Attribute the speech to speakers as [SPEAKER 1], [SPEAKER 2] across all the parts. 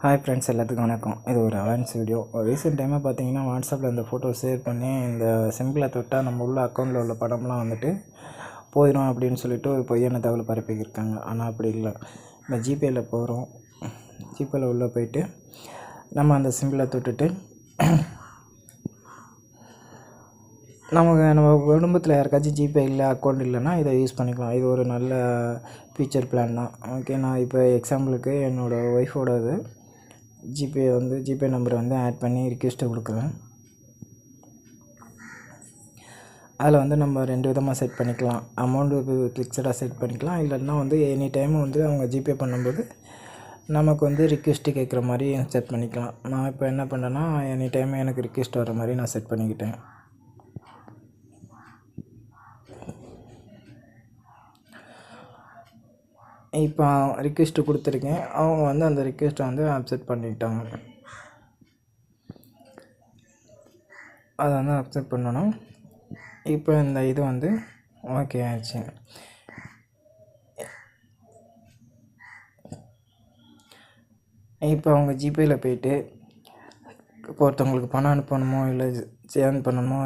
[SPEAKER 1] Hi friends, எல்லாத்துக்கும் வணக்கம். இது ஒரு அவேர்னஸ் வீடியோ. ரீசெண்ட் டைமாக பார்த்தீங்கன்னா வாட்ஸ்அப்பில் இந்த ஃபோட்டோ ஷேர் பண்ணி இந்த சிம்பிளை தொட்டால் நம்ம உள்ள அக்கௌண்ட்டில் உள்ள படம்லாம் வந்துட்டு போயிடும் அப்படின்னு சொல்லிட்டு ஒரு பொய்யான தகவல் பரப்பிக்கிருக்காங்க. ஆனால் அப்படி இல்லை. இந்த ஜிபேயில் போகிறோம், ஜிபேயில் உள்ளே போயிட்டு நம்ம அந்த சிம்பிளை தொட்டுட்டு நம்ம குடும்பத்தில் யாருக்காச்சும் ஜிபே இல்லை, அக்கௌண்ட் இல்லைன்னா இதை யூஸ் பண்ணிக்கலாம். இது ஒரு நல்ல ஃபியூச்சர் பிளான் தான். ஓகே, நான் இப்போ எக்ஸாம்பிளுக்கு என்னோடய ஒய்ஃபோடது ஜிபே நம்பரை ஆட் பண்ணி ரிக்வெஸ்ட்டை கொடுக்குறேன். அதில் நம்ம 2 விதமாக செட் பண்ணிக்கலாம். அமௌண்ட்டு ஃபிக்ஸடாக செட் பண்ணிக்கலாம், இல்லைன்னா எனி டைம் அவங்க ஜிபே பண்ணும்போது நமக்கு ரிக்வெஸ்ட்டு கேட்குற மாதிரி செட் பண்ணிக்கலாம். நான் இப்போ என்ன பண்ணேன்னா, எனி டைம் எனக்கு ரிக்வெஸ்ட் வர மாதிரி நான் செட் பண்ணிக்கிட்டேன். இப்போ ரிக்வெஸ்ட்டு கொடுத்துருக்கேன். அவங்க அந்த ரிக்வெஸ்ட்டை அக்செப்ட் பண்ணிக்கிட்டாங்க. அதை அக்செப்ட் பண்ணணும். இப்போ இந்த இது ஓகே ஆயிடுச்சு. இப்போ அவங்க ஜிபேயில் போய்ட்டு இப்போ ஒருத்தவங்களுக்கு பணம் அனுப்பணுமோ இல்லை சேவ் பண்ணணுமோ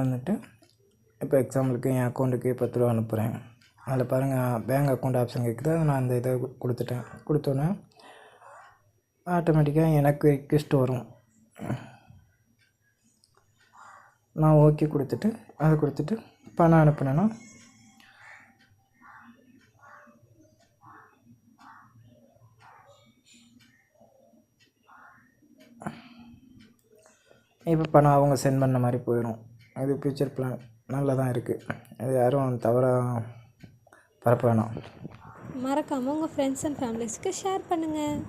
[SPEAKER 1] இப்போ எக்ஸாம்பிளுக்கு என் அக்கௌண்ட்டுக்கு 10 ரூபா அனுப்புகிறேன். அதில் பாருங்கள், பேங்க் அக்கௌண்ட் ஆப்ஷன் கேட்குது. நான் அந்த இதை கொடுத்துட்டேன். கொடுத்தோன்னே ஆட்டோமேட்டிக்காக எனக்கு ரிக்வெஸ்ட் வரும். நான் ஓகே கொடுத்துட்டு பணம் அனுப்புனேன்னா இப்போ பணம் அவங்க சென்ட் பண்ண மாதிரி போயிடும். அது ஃபியூச்சர் பிளான் நல்லா தான் இருக்குது. அது யாரும் தவறாக பரப்ப வேணாம்.
[SPEAKER 2] மறக்காமல் உங்கள் ஃப்ரெண்ட்ஸ் அண்ட் ஃபேமிலிஸ்க்கு ஷேர் பண்ணுங்கள்.